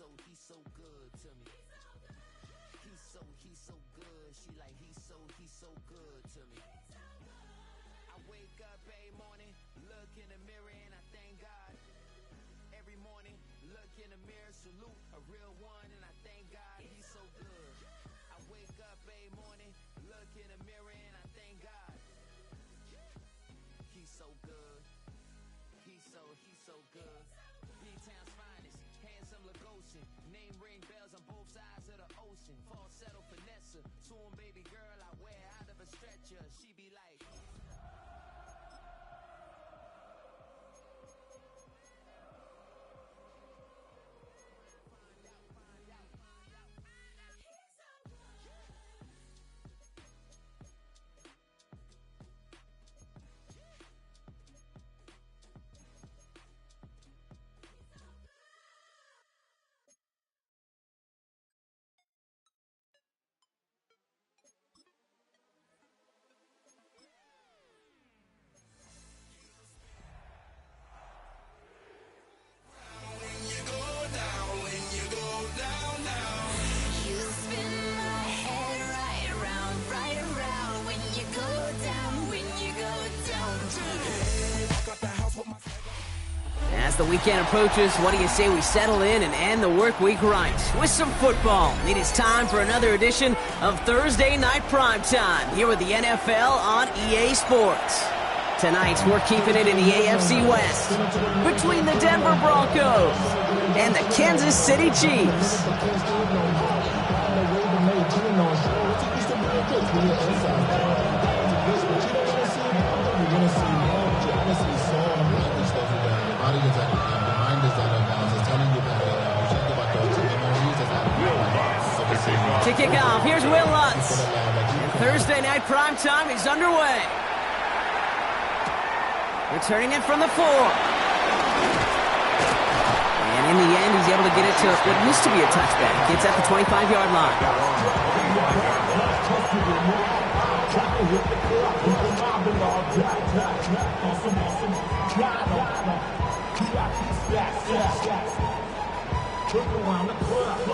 so good to me. He's so good. She like he's so good to me. I wake up every morning, look in the mirror and I thank God. Every morning, look in the mirror, salute a real one and I thank God he's so good. I wake up every morning, look in the mirror and I thank God. He's so good. He's so good. B-Town's finest, handsome Lagosian. Name ring bells on both sides of the ocean. Falsetto finesse, to him baby girl I wear out of a stretcher. She be like As the weekend approaches, what do you say we settle in and end the work week right with some football? It is time for another edition of Thursday Night Primetime here with the NFL on EA Sports. Tonight, we're keeping it in the AFC West between the Denver Broncos and the Kansas City Chiefs. To kick off, here's Will Lutz. And Thursday Night Primetime is underway. Returning it from the 4. And in the end, he's able to get it to what used to be a touchback. It's at the 25-yard line.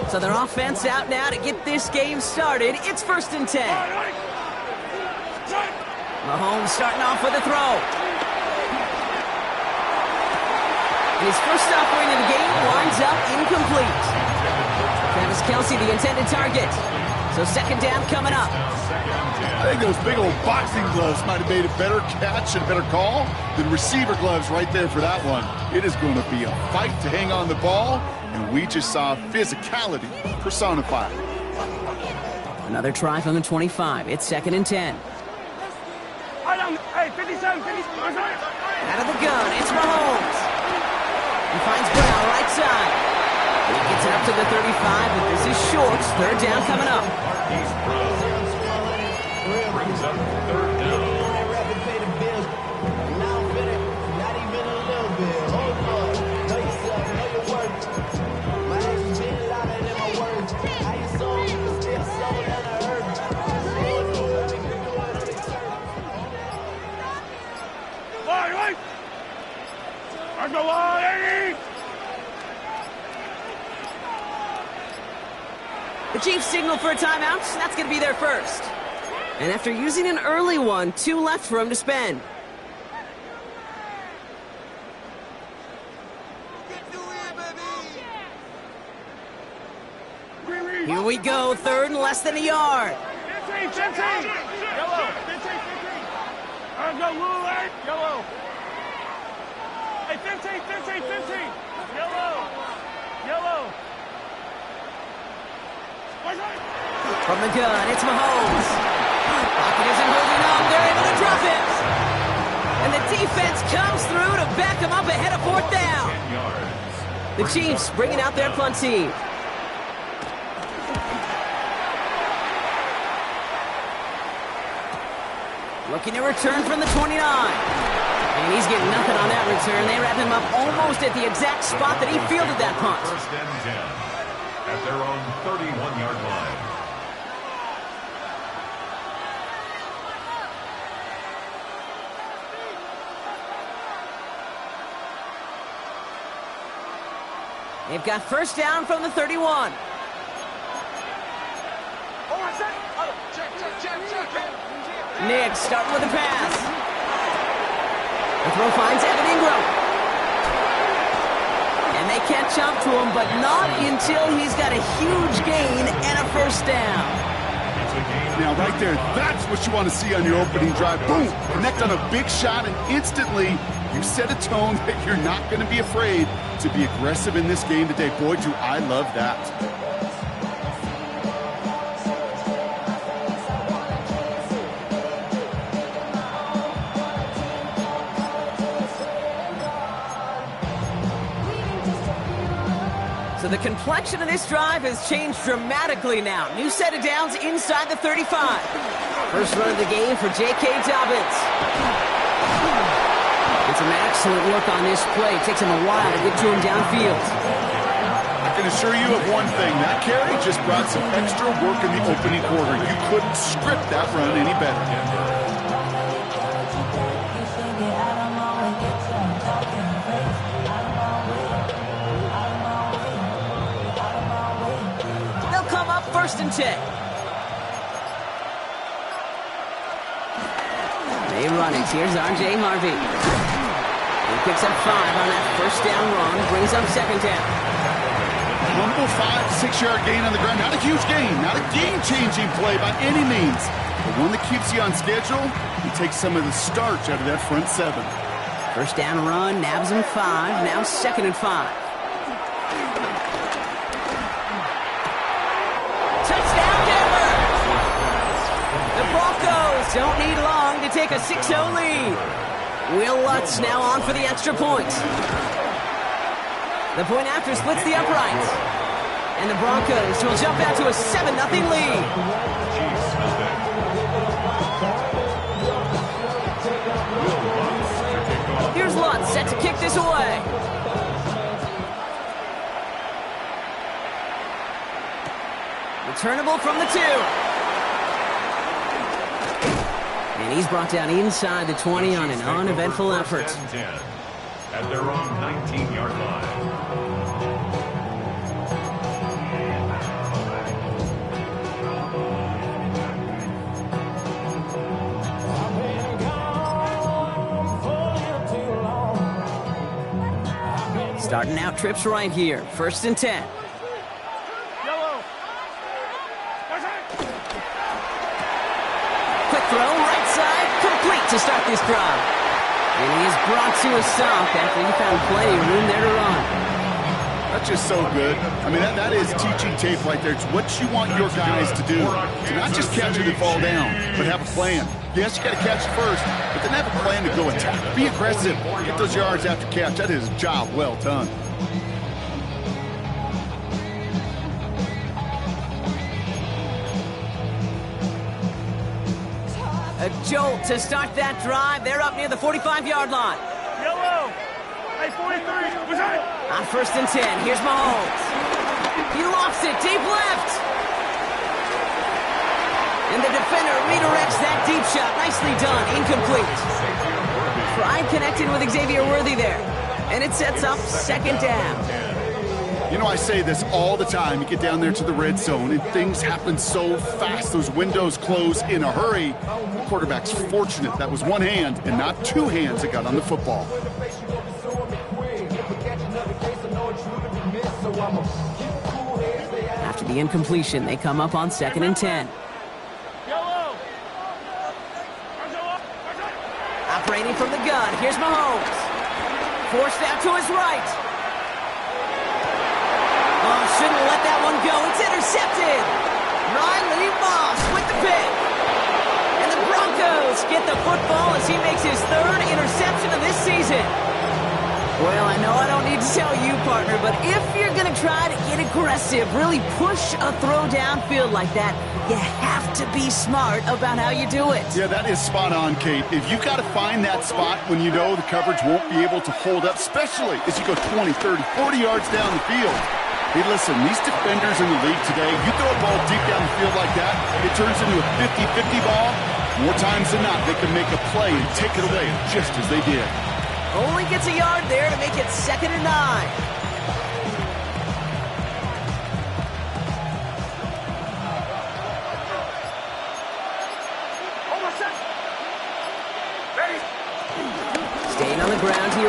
So their offense out now to get this game started. It's 1st and 10. Mahomes starting off with a throw. And his first offering of the game winds up incomplete. Travis Kelce, the intended target. So 2nd down coming up. I think those big old boxing gloves might have made a better catch and a better call than receiver gloves right there for that one. It is going to be a fight to hang on the ball, and we just saw physicality personified. Another try from the 25. It's 2nd and 10. Hey, 57, 57. Out of the gun, it's Mahomes. He finds Brown right side. He gets it up to the 35, but this is short. 3rd down coming up. Brings up 3rd down. The Chiefs signal for a timeout. That's going to be their first. And after using an early one, 2 left for him to spend. Here we go, 3rd and less than a yard. 15, 15. Yellow. 15, 15. Go, Lou, yellow. Hey, 15, 15, 15. Yellow. Yellow. From the gun, it's Mahomes. Pocket isn't holding up. They're able to drop it. And the defense comes through to back him up ahead of 4th down. The Chiefs bringing out their punt team. Looking to return from the 29. And he's getting nothing on that return. They wrap him up almost at the exact spot that he fielded that punt. 1st and 10. At their own 31-yard line. They've got first down from the 31. Nick starting with the pass. The throw finds Evan Ingram. And they catch up to him, but not until he's got a huge gain and a first down. Now, right there, that's what you want to see on your opening drive. Boom! Connect on a big shot, and instantly you set a tone that you're not going to be afraid to be aggressive in this game today. Boy, do I love that. So the complexion of this drive has changed dramatically now. New set of downs inside the 35. First run of the game for J.K. Dobbins. It's an excellent look on this play. It takes him a while to get to him downfield. I can assure you of one thing. That carry just brought some extra work in the opening quarter. You couldn't script that run any better. First and 10. They run it. Here's R.J. Harvey. He picks up 5 on that first down run. Brings up second down. Humble 5-6-yard gain on the ground. Not a huge gain. Not a game-changing play by any means. But one that keeps you on schedule and takes some of the starch out of that front 7. First down run. Nabs him 5. Now second and 5. Don't need long to take a 6-0 lead. Will Lutz now on for the extra point. The point after splits the uprights. And the Broncos will jump out to a 7-0 lead. Here's Lutz set to kick this away. Returnable from the 2. And he's brought down inside the 20 on an uneventful effort. At their own 19-yard line. Starting out trips right here. First and 10. Throw right side, complete to start this drive. And he is brought to a stop after he found plenty of room there to run. That's just so good. I mean, that is teaching tape right there. It's what you want your guys to do. To not just catch it and fall down, but have a plan. Yes, you got to catch it first, but then have a plan to go attack. Be aggressive. Get those yards after catch. That is a job well done. A jolt to start that drive. They're up near the 45-yard line. Yellow. Hey, 43. What's that? On first and 10, here's Mahomes. He lofts it deep left. And the defender redirects that deep shot. Nicely done. Incomplete. Pride connected with Xavier Worthy there. And it sets up second down. You know, I say this all the time. You get down there to the red zone, and things happen so fast. Those windows close in a hurry. The quarterback's fortunate that was one hand and not two hands that got on the football. After the incompletion, they come up on second and 10. Operating from the gun, here's Mahomes. Forced out to his right. Oh, shouldn't let that one go. It's intercepted. Riley Moss with the pick. And the Broncos get the football as he makes his 3rd interception of this season. Well, I know I don't need to tell you, partner, but if you're going to try to get aggressive, really push a throw downfield like that, you have to be smart about how you do it. Yeah, that is spot on, Kate. If you've got to find that spot when you know the coverage won't be able to hold up, especially as you go 20, 30, 40 yards down the field. Hey, listen, these defenders in the league today, you throw a ball deep down the field like that, it turns into a 50-50 ball. More times than not, they can make a play and take it away just as they did. Only gets a yard there to make it 2nd and 9.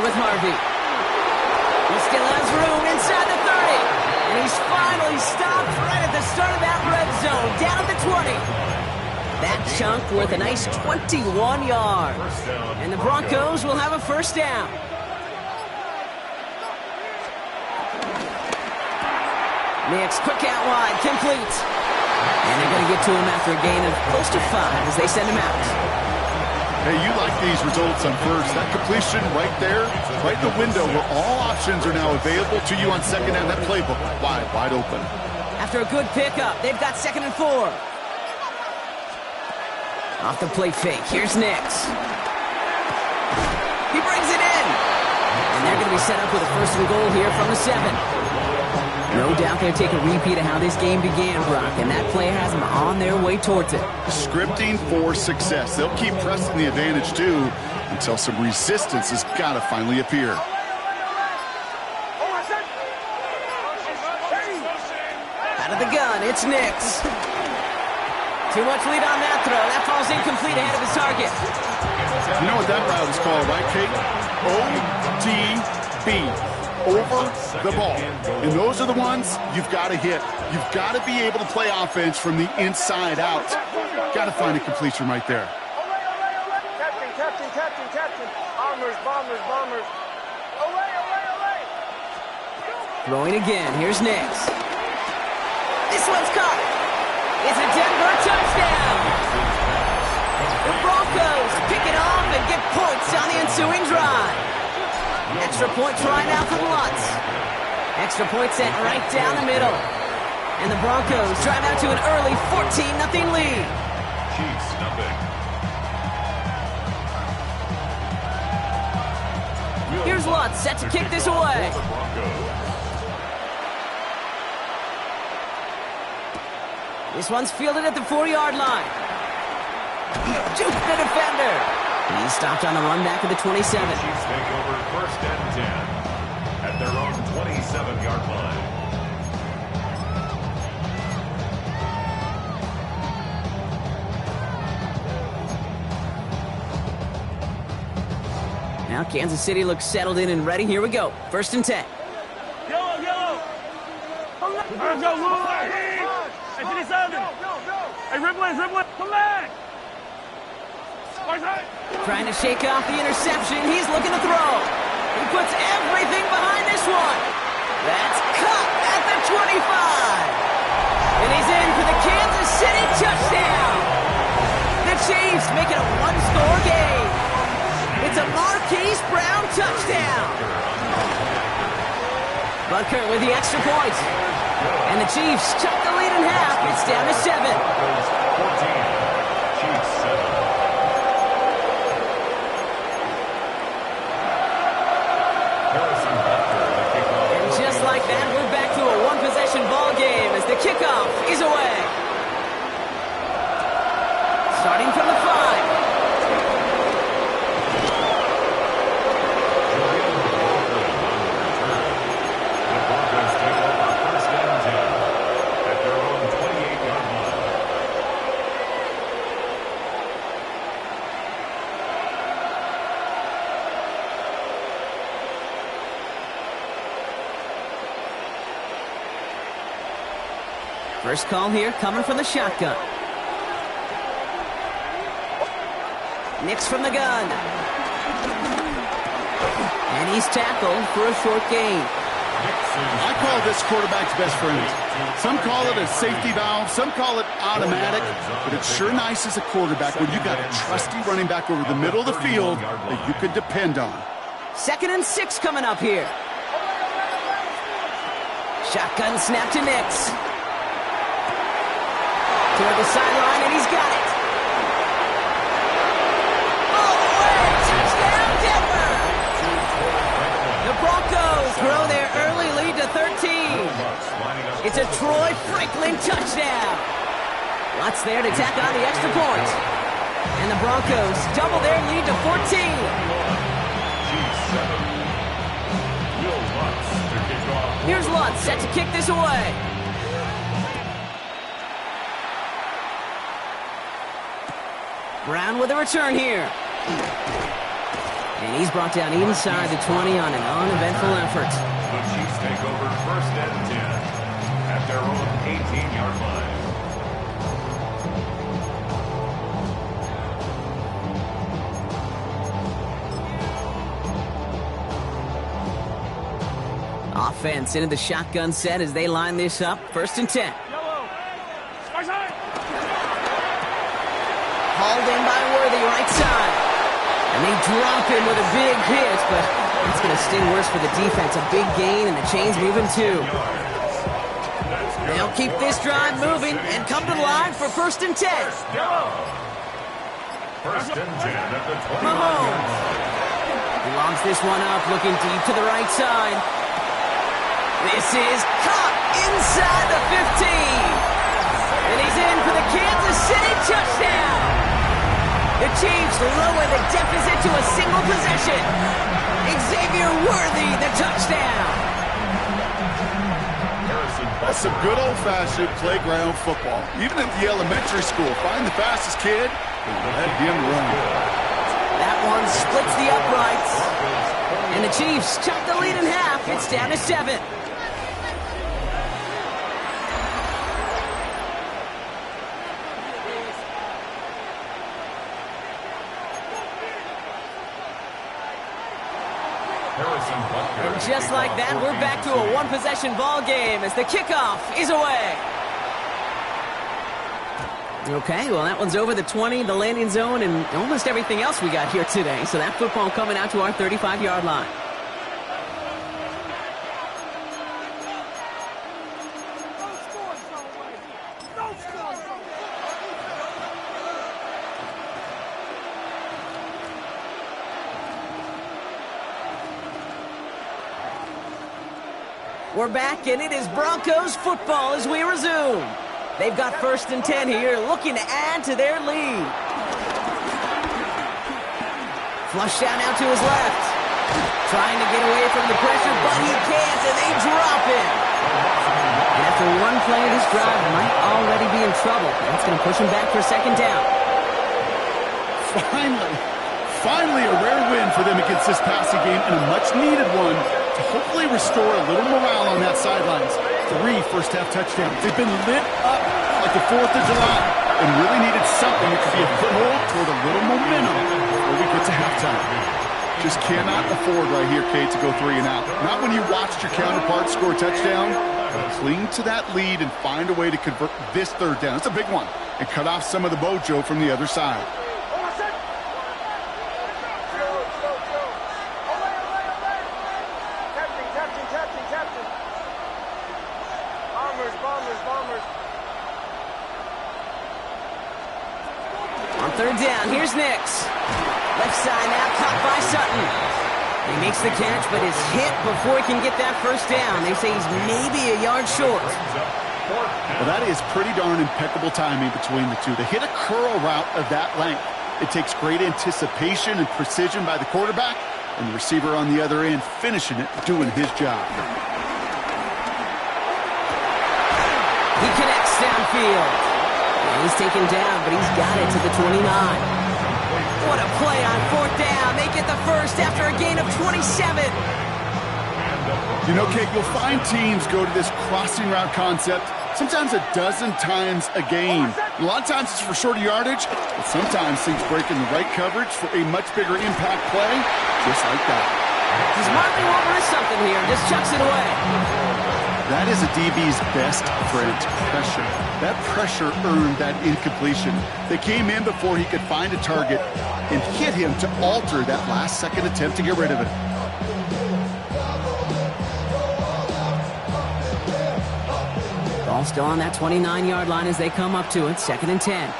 with Harvey. He still has room inside the 30. And he's finally stopped right at the start of that red zone, down at the 20. That chunk worth a nice 21 yards. And the Broncos will have a first down. Nix, quick out wide, complete. And they're going to get to him after a gain of close to 5 as they send him out. Hey, you like these results on first. That completion right there, right in the window where all options are now available to you on second down. That playbook wide open. After a good pickup, they've got 2nd and 4. Off the play fake, here's Nix. He brings it in. And they're going to be set up with a 1st and goal here from the 7. No doubt they'll take a repeat of how this game began, Brock, and that play has them on their way towards it. Scripting for success. They'll keep pressing the advantage, too, until some resistance has got to finally appear. Out of the gun, it's Nix. Too much lead on that throw. That falls incomplete ahead of his target. You know what that route is called, right, Kate? ODB. Over the ball. And those are the ones you've got to hit. You've got to be able to play offense from the inside out. Got to find a completion right there. Captain. Bombers. Throwing again. Here's Nix. This one's caught. It's a Denver touchdown. The Broncos pick it off and get points on the ensuing drive. Extra point try now for the Lutz. Extra point set right down the middle. And the Broncos drive out to an early 14-0 lead. Chiefs nothing. Here's Lutz set to kick this away. This one's fielded at the 4-yard line. Jukes the defender. He's stopped on the run back of the 27. Chiefs take over 1st and 10 at their own 27-yard line. Now Kansas City looks settled in and ready. Here we go. 1st and 10. Yellow. Let's go, Lou. Hey, 57. Hey, Ripley. Come back. Trying to shake off the interception. He's looking to throw. He puts everything behind this one. That's cut at the 25. And he's in for the Kansas City touchdown. The Chiefs make it a 1-score game. It's a Marquise Brown touchdown. Butker with the extra point. And the Chiefs cut the lead in half. It's down to 7. 14. Chiefs 7. Like that, we're back to a one-possession ball game as the kickoff is away. Starting from the 5. The Broncos take over 1st and 10 at their own 28-yard line. First call here coming from the shotgun. Nix from the gun. And he's tackled for a short gain. I call this quarterback's best friend. Some call it a safety valve, some call it automatic, but it's sure nice as a quarterback when you got a trusty running back over the middle of the field that you could depend on. 2nd and 6 coming up here. Shotgun snap to Nix. Toward the sideline, and he's got it. All the way, touchdown Denver! The Broncos grow their early lead to 13. It's a Troy Franklin touchdown. Lutz there to tack on the extra point. And the Broncos double their lead to 14. Here's Lutz set to kick this away. Brown with a return here. And he's brought down inside the 20 on an uneventful effort. The Chiefs take over 1st and 10 at their own 18-yard line. Offense into the shotgun set as they line this up. 1st and 10. Hauled in by Worthy, right side. And they drop him with a big hit, but it's going to sting worse for the defense. A big gain, and the chain's moving too. They'll keep this drive moving and come to the line for 1st and 10. 1st and 10 at the 20. Mahomes. He lobs this one up, looking deep to the right side. This is caught inside the 15. And he's in for the Kansas City touchdown. The Chiefs lower the deficit to a single possession. Xavier Worthy, the touchdown. That's some good old-fashioned playground football. Even at the elementary school, find the fastest kid and let him run. That one splits the uprights. And the Chiefs chop the lead in half. It's down to 7. And just like that, we're back to a one-possession ball game as the kickoff is away. Okay, well, that one's over the 20, the landing zone, and almost everything else we got here today. So that football coming out to our 35-yard line. We're back, and it is Broncos football as we resume. They've got 1st and 10 here, looking to add to their lead. Flush down now to his left. Trying to get away from the pressure, but he can't, and they drop him. And after one play of this drive, might already be in trouble. That's going to push him back for 2nd down. Finally a rare win for them against this passing game, and a much-needed one to hopefully restore a little morale on that sidelines. 3 first-half touchdowns. They've been lit up like the 4th of July and really needed something that could be a foothold toward a little momentum before we get to halftime. Just cannot afford right here, Kate, to go 3 and out. Not when you watched your counterpart score a touchdown, but cling to that lead and find a way to convert this 3rd down. It's a big one. And cut off some of the mojo from the other side. On 3rd down, here's Nix. Left side now, caught by Sutton. He makes the catch, but is hit before he can get that 1st down. They say he's maybe a yard short. Well, that is pretty darn impeccable timing between the two. To hit a curl route of that length, it takes great anticipation and precision by the quarterback, and the receiver on the other end finishing it, doing his job. He connects downfield. And he's taken down, but he's got it to the 29. What a play on 4th down. They get the first after a gain of 27. You know, Kate, you'll find teams go to this crossing route concept sometimes a dozen times a game. A lot of times it's for shorter yardage, but sometimes things break in the right coverage for a much bigger impact play, just like that. He's marking what risk something here and just chucks it away. That is a DB's best friend, pressure. That pressure earned that incompletion. They came in before he could find a target and hit him to alter that last-second attempt to get rid of it. Ball still on that 29-yard line as they come up to it. 2nd and 10.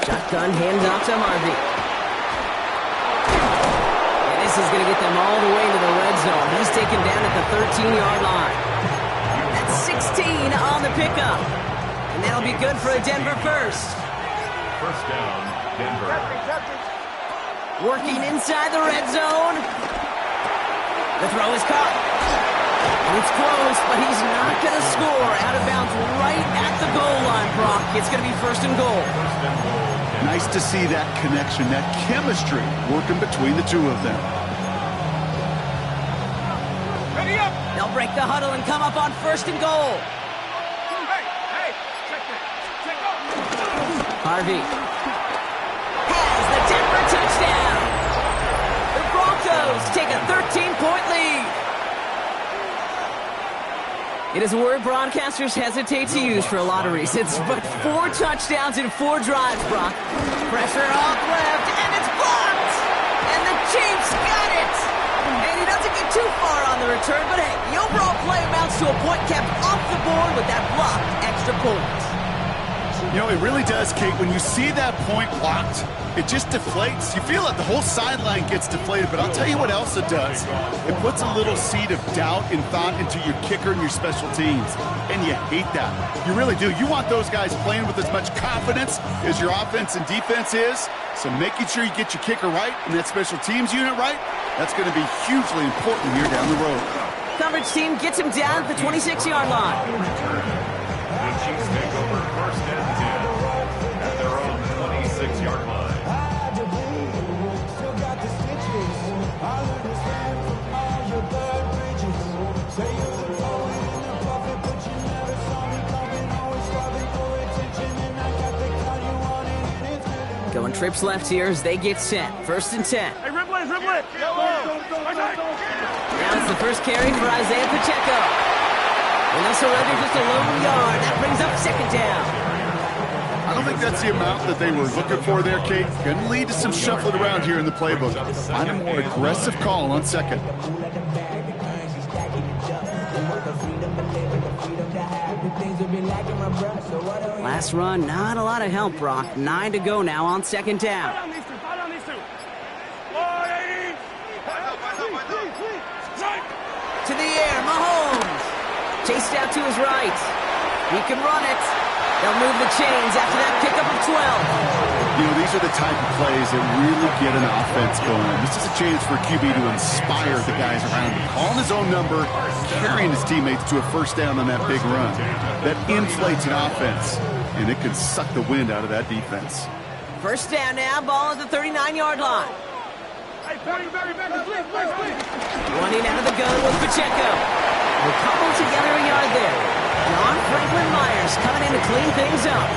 Shotgun handoff to Harvey. And this is going to get them all the way to the red zone. He's taken down at the 13-yard line. That's 16 on the pickup. And that'll be good for a Denver first. 1st down, Denver. Working inside the red zone. The throw is caught. And it's close, but he's not going to score. Out of bounds right at the goal line, Brock. It's going to be first and goal. Nice to see that connection, that chemistry working between the two of them. Ready up! They'll break the huddle and come up on first and goal. Hey, check that. Check up. Harvey has the Denver touchdown. The Broncos take a 13-point lead. It is a word broadcasters hesitate to use for a lot of reasons, but 4 touchdowns in 4 drives, Brock. Pressure off left, and it's blocked! And the Chiefs got it! And he doesn't get too far on the return, but hey, the overall play amounts to a point kept off the board with that blocked extra point. You know, it really does, Kate. When you see that point blocked, it just deflates. You feel it. The whole sideline gets deflated. But I'll tell you what else it does. It puts a little seed of doubt and thought into your kicker and your special teams. And you hate that. You really do. You want those guys playing with as much confidence as your offense and defense is. So making sure you get your kicker right and that special teams unit right, that's going to be hugely important here down the road. Coverage team gets him down at the 26-yard line. The Chiefs take over first and 10 at their own 26-yard line. Going trips left here as they get set. First and 10. Hey, rip it. Now it's the first carry for Isaiah Pacheco. And they'll surrender just a lone yard. That brings up second down. I don't think that's the amount that they were looking for there, Kate. Going to lead to some shuffling around here in the playbook. Find a more aggressive call on second. Last run, not a lot of help, Brock. 9 to go now on second down. Fall down these two. To the air, Mahomes. Chased out to his right. He can run it. They'll move the chains after that pickup of 12. You know, these are the type of plays that really get an offense going. This is a chance for a QB to inspire the guys around him. Calling his own number, carrying his teammates to a first down on that big run. That inflates an offense, and it can suck the wind out of that defense. First down now, ball at the 39-yard line. Hey, Barry, please. Running out of the gun with Pacheco. We'll couple together a yard there. John Franklin Myers coming in to clean things up.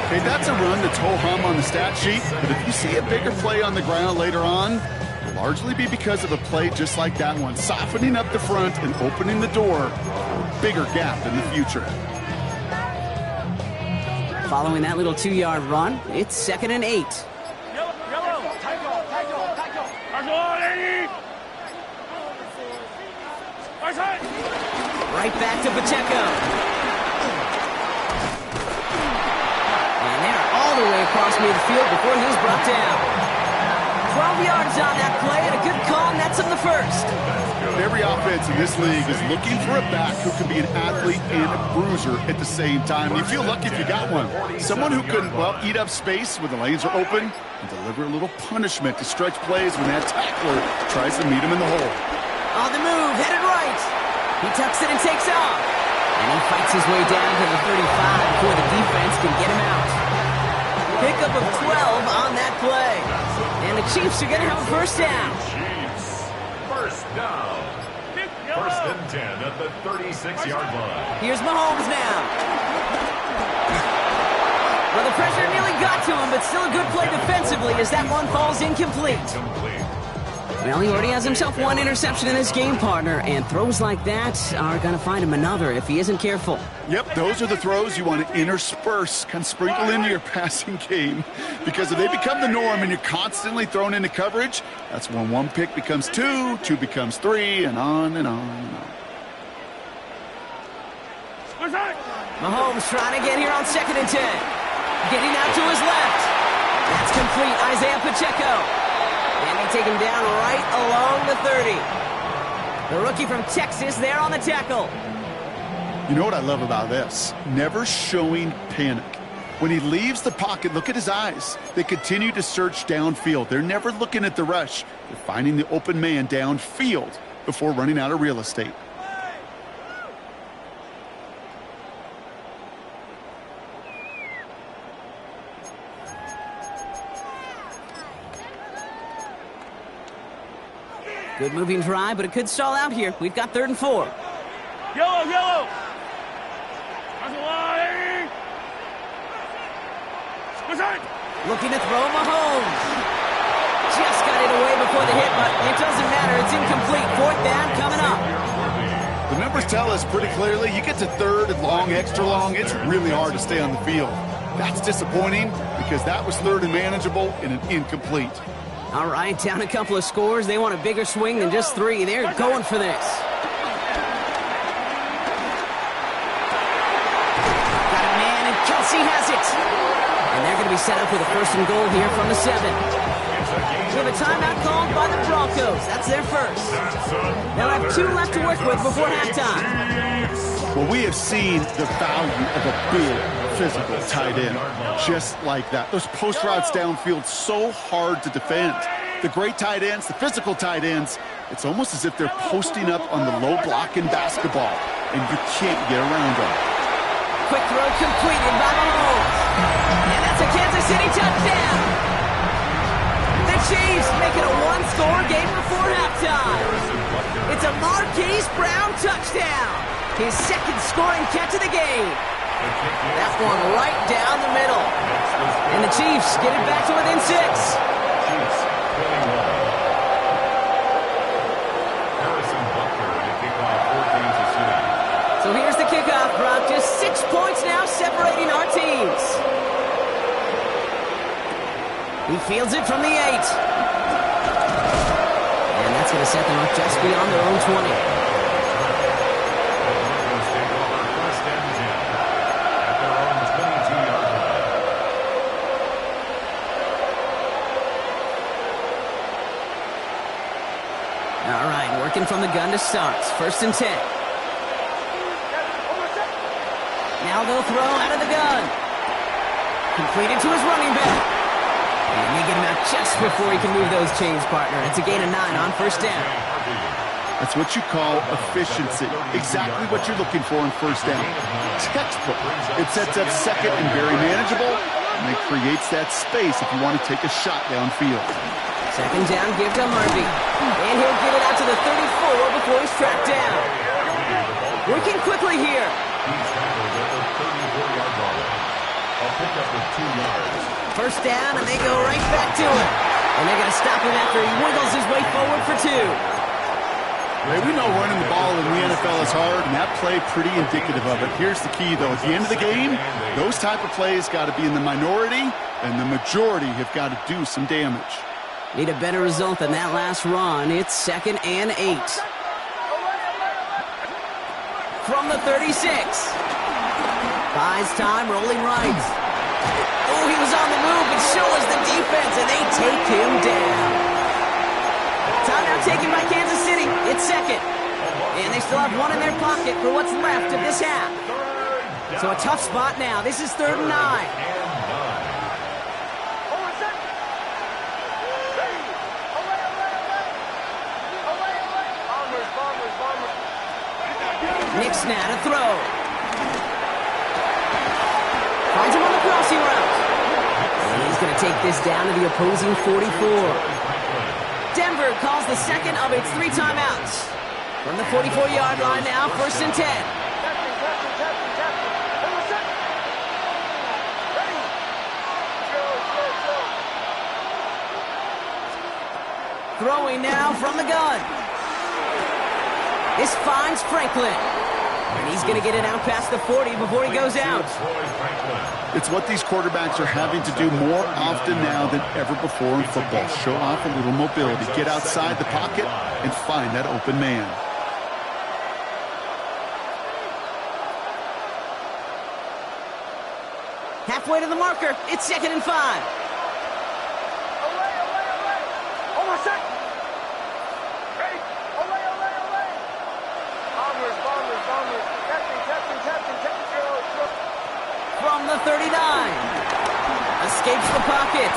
Okay, that's a run that's ho-hum on the stat sheet, but if you see a bigger play on the ground later on, it'll largely be because of a play just like that one, softening up the front and opening the door for a bigger gap in the future. Following that little 2-yard run, it's second and 8. Yellow. Right back to Pacheco. And they're all the way across midfield before he's brought down. 12 yards on that play and a good call nets him the first. Every offense in this league is looking for a back who can be an athlete and a bruiser at the same time. You feel lucky if you got one. Someone who can, well, eat up space when the lanes are open and deliver a little punishment to stretch plays when that tackler tries to meet him in the hole. On the move, headed right. He tucks it and takes off. And he fights his way down to the 35 before the defense can get him out. Pickup of 12 on that play. And the Chiefs are going to have a first down. Chiefs, first down. First and 10 at the 36-yard line. Here's Mahomes now. Well, the pressure nearly got to him, but still a good play defensively as that one falls incomplete. Well, he already has himself one interception in this game, partner, and throws like that are going to find him another if he isn't careful. Yep, those are the throws you want to intersperse, kind of sprinkle into your passing game, because if they become the norm and you're constantly thrown into coverage, that's when one pick becomes two becomes three, and on and on and on. Mahomes trying to get here on second and 10. Getting out to his left. That's complete. Isaiah Pacheco. And they take him down right along the 30. The rookie from Texas there on the tackle. You know what I love about this? Never showing panic. When he leaves the pocket, look at his eyes. They continue to search downfield. They're never looking at the rush. They're finding the open man downfield. before running out of real estate. Good moving drive, but it could stall out here. We've got 3rd and 4. Yellow, yellow. Looking to throw Mahomes. Just got it away before the hit, but it doesn't matter. It's incomplete. 4th down coming up. The numbers tell us pretty clearly, you get to 3rd and long, extra long, it's really hard to stay on the field. That's disappointing because that was 3rd and manageable and an incomplete. All right, down a couple of scores. They want a bigger swing than just 3. They're going for this. Got a man, and Kelsey has it. And they're going to be set up with a 1st and goal here from the 7. We have a timeout called by the Broncos. That's their first. They'll have 2 left to work with before halftime. Well, we have seen the value of a big physical tight end. Just like that. Those post routes downfield, so hard to defend. The great tight ends, the physical tight ends, it's almost as if they're posting up on the low block in basketball, and you can't get around them. Quick throw completed by Mahomes. And that's a Kansas City touchdown. The Chiefs make it a 1-score game before halftime. It's a Marquise Brown touchdown. His 2nd scoring catch of the game. That one right down the middle. And the Chiefs get it back to within 6. So here's the kickoff, Brock. Just 6 points now separating our teams. He fields it from the 8. And that's going to set them up just beyond their own 20. All right, working from the gun to start. 1st and 10. Now they'll throw out of the gun. Completed to his running back. And they get him out just before he can move those chains, partner. It's a gain of 9 on 1st down. That's what you call efficiency. Exactly what you're looking for on 1st down. Textbook. It sets up 2nd and very manageable, and it creates that space if you want to take a shot downfield. 2nd down, give to Harvey. And he'll get it out to the 34 before he's tracked down. Working quickly here. He's tackled at the 34-yard line. I'll pick up with 2 yards. 1st down, and they go right back to him. And they're going to stop him after he wiggles his way forward for 2. Ray, we know running the ball in the NFL is hard, and that play pretty indicative of it. Here's the key, though. At the end of the game, those type of plays got to be in the minority, and the majority have got to do some damage. Need a better result than that last run. It's 2nd and 8. From the 36. Buys time, rolling right. Oh, he was on the move, but so was the defense, and they take him down. Timeout taken by Kansas City. It's 2nd. And they still have 1 in their pocket for what's left of this half. So a tough spot now. This is 3rd and 9. Nick's now to throw. Finds him on the crossing route. And he's going to take this down to the opposing 44. Denver calls the 2nd of its 3 timeouts. From the 44-yard line now, 1st and 10. Throwing now from the gun. This finds Franklin. And he's going to get it out past the 40 before he goes out. It's what these quarterbacks are having to do more often now than ever before in football. Show off a little mobility. Get outside the pocket and find that open man. Halfway to the marker. It's 2nd and 5. From the 39. Escapes the pocket.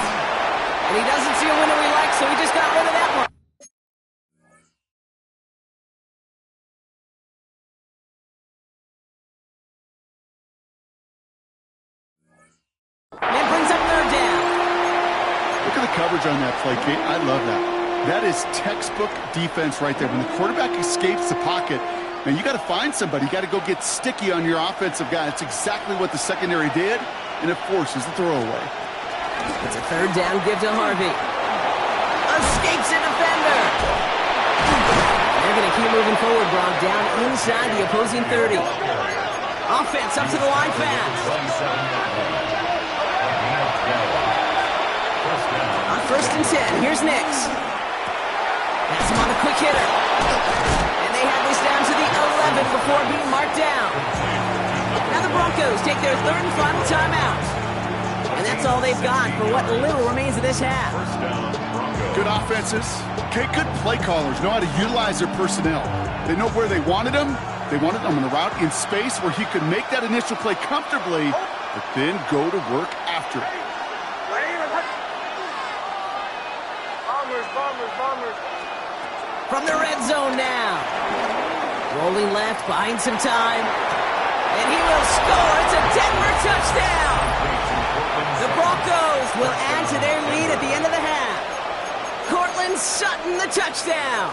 And he doesn't see a window he likes, so he just got rid of that one. coverage on that play, Kate. I love that. That is textbook defense right there. When the quarterback escapes the pocket, man, you got to find somebody. You got to go get sticky on your offensive guy. That's exactly what the secondary did, and it forces the throwaway. It's a third down give to Harvey. Escapes a defender. They're going to keep moving forward, Brock, down inside the opposing 30. Offense up to the line fast. On 1st and 10, here's Nix. That's him on a quick hitter. And they have this down to the 11 before being marked down. Now the Broncos take their third and final timeout. And that's all they've got for what little remains of this half. Good offenses. Okay, good play callers know how to utilize their personnel. They know where they wanted them. They wanted them on a route in space where he could make that initial play comfortably, but then go to work after it. Bombers. From the red zone now. Rolling left, buying some time. And he will score. It's a Denver touchdown. The Broncos will add to their lead at the end of the half. Cortland Sutton, the touchdown.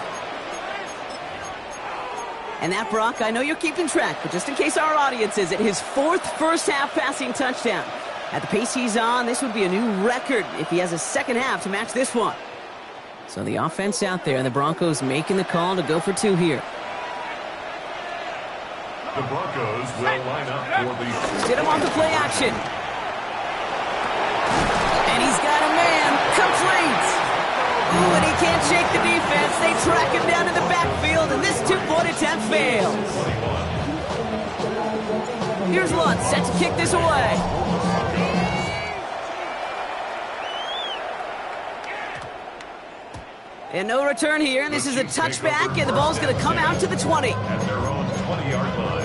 And that, Brock, I know you're keeping track, but just in case our audience isn't, his 4th first-half passing touchdown. At the pace he's on, this would be a new record if he has a second half to match this one. So the offense out there, and the Broncos making the call to go for 2 here. The Broncos will line up for the... Get him off the play action. And he's got a man. Complete. Ooh, and he can't shake the defense. They track him down in the backfield, and this 2-point attempt fails. Here's Lutz, set to kick this away. And no return here, and this is a touchback, and the ball's going to come out to the 20. At their own 20-yard line.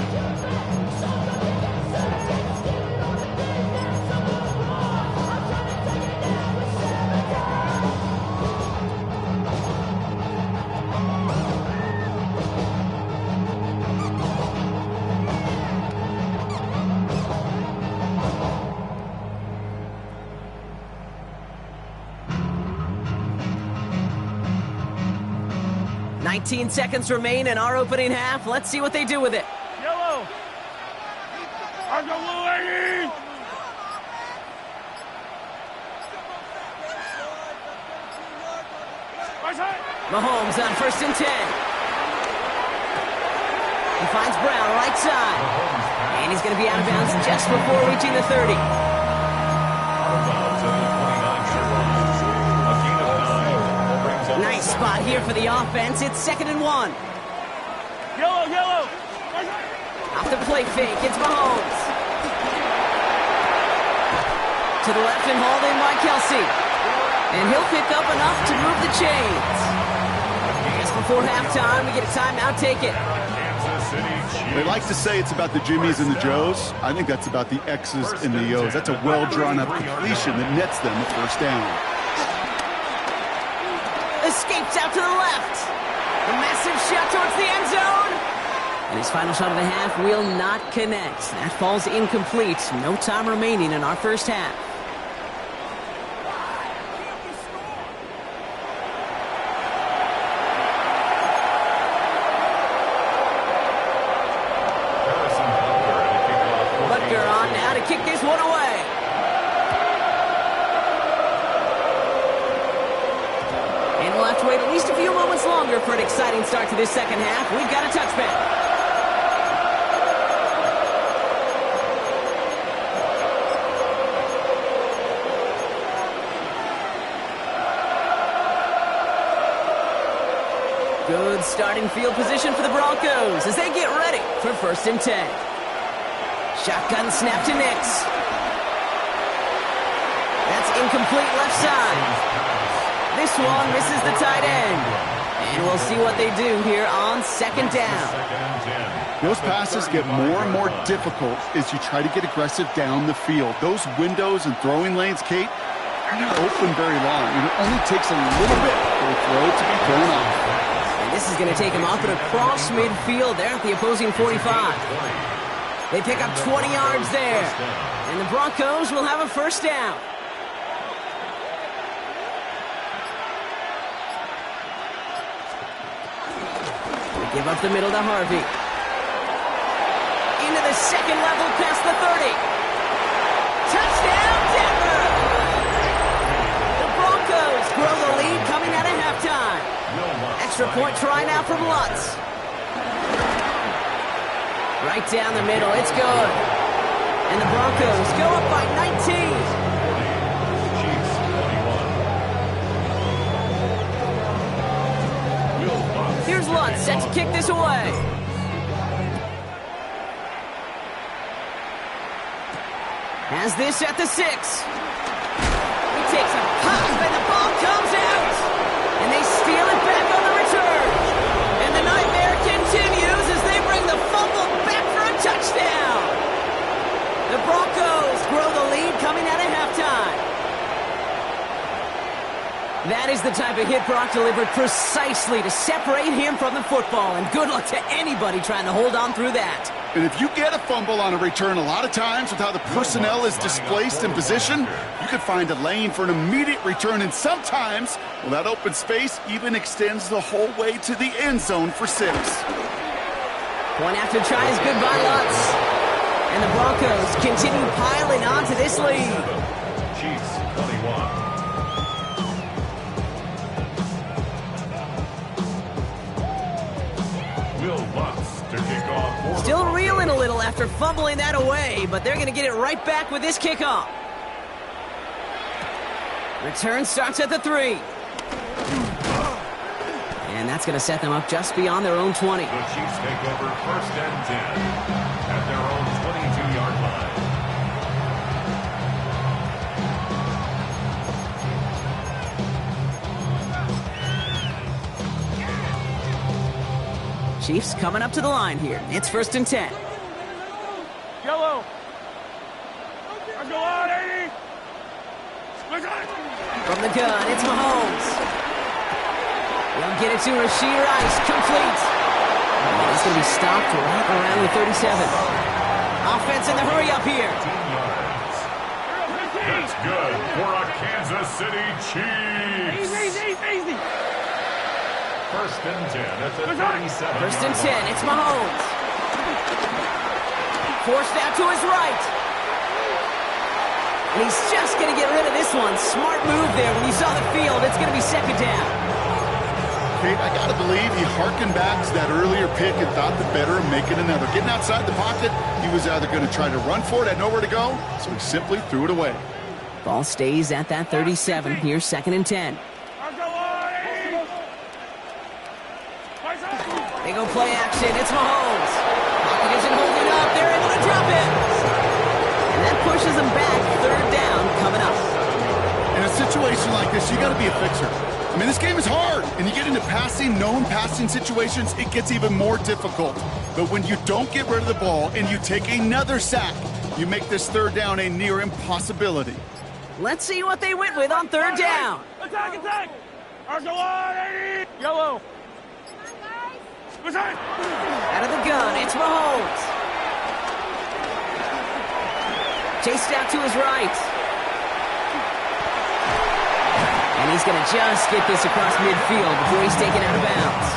Nineteen seconds remain in our opening half. Let's see what they do with it. Yellow. Mahomes on 1st and 10. He finds Brown right side. And he's going to be out of bounds just before reaching the 30. Nice spot here for the offense. It's 2nd and 1. Yellow. Off the play fake, it's Mahomes. To the left and hauled in by Kelsey. And he'll pick up enough to move the chains. Just before halftime, we get a timeout, take it. They like to say it's about the Jimmies and the Joes. I think that's about the X's and the O's. That's a well-drawn-up completion that nets them the first down. Escapes out to the left. A massive shot towards the end zone. And his final shot of the half will not connect. That falls incomplete. No time remaining in our first half. Butker on now to kick this one away. And we'll have to wait at least a few moments longer for an exciting start to this second half. We've got a touchback. Good starting field position for the Broncos as they get ready for 1st and 10. Shotgun snap to Nix. That's incomplete left side. This one misses the tight end. And we'll see what they do here on 2nd down. Those passes get more and more difficult as you try to get aggressive down the field. Those windows and throwing lanes, Kate, they're not open very long. And it only takes a little bit for a throw to be thrown off. This is going to take him off and across midfield there at the opposing 45. They pick up 20 yards there. And the Broncos will have a first down. Give up the middle to Harvey. Into the second level past the 30. Touchdown, Denver! The Broncos grow the lead coming out of halftime. Extra point try now from Lutz. Right down the middle, it's good. And the Broncos go up by 19. Here's Lutz, set to kick this away. Has this at the 6. He takes a pop, and the ball comes out. And they steal it back on the return. And the nightmare continues as they bring the fumble back for a touchdown. The Broncos grow the lead coming out of halftime. That is the type of hit Brock delivered precisely to separate him from the football, and good luck to anybody trying to hold on through that. And if you get a fumble on a return, a lot of times with how the personnel is displaced in position, you could find a lane for an immediate return, and sometimes, well, that open space even extends the whole way to the end zone for 6. Point after try is good by Lutz. And the Broncos continue piling on to this lead. Chiefs 21. Still reeling a little after fumbling that away, but they're going to get it right back with this kickoff. Return starts at the 3. And that's going to set them up just beyond their own 20. The Chiefs take over 1st and 10 at their own 22-yard line. Chiefs coming up to the line here. It's 1st and 10. Yellow. I go out, 80. From the gun, it's Mahomes. They'll get it to Rashee Rice. Complete. And he's going to be stopped right around the 37. Offense in the hurry up here. 15 yards. That's good for a Kansas City Chiefs. Easy. 1st and 10 at the 37. 1st and 10, it's Mahomes. Forced out to his right. And he's just going to get rid of this one. Smart move there. When you saw the field, it's going to be 2nd down. Kate, I got to believe he harkened back to that earlier pick and thought the better of making another. Getting outside the pocket, he was either going to try to run for it, had nowhere to go, so he simply threw it away. Ball stays at that 37. Here's 2nd and 10. They go play action. It's Mahomes. Pocket isn't holding up. They're able to drop it. And that pushes them back. 3rd down coming up. In a situation like this, you got to be a fixer. I mean, this game is hard, and you get into known passing situations, it gets even more difficult. But when you don't get rid of the ball and you take another sack, you make this 3rd down a near impossibility. Let's see what they went with on 3rd down. Attack! Yellow. Out of the gun, it's Mahomes. Chased out to his right. And he's going to just get this across midfield before he's taken out of bounds.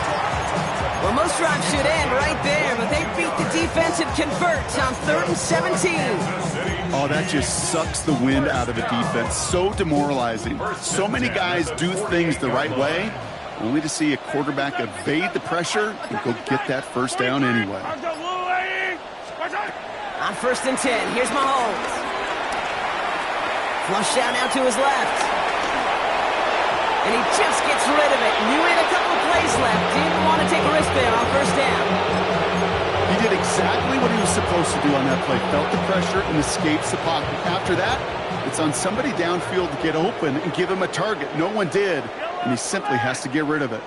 Well, most drives should end right there, but they beat the defense and convert on 3rd and 17. Oh, that just sucks the wind out of a defense. So demoralizing. So many guys do things the right way, only to see a quarterback evade the pressure and go get that 1st down anyway. On 1st and 10, here's Mahomes. Flush down now to his left. And he just gets rid of it. Knew he had a couple of plays left. Didn't want to take a risk there on 1st down. He did exactly what he was supposed to do on that play. Felt the pressure and escapes the pocket. After that, it's on somebody downfield to get open and give him a target. No one did, and he simply has to get rid of it.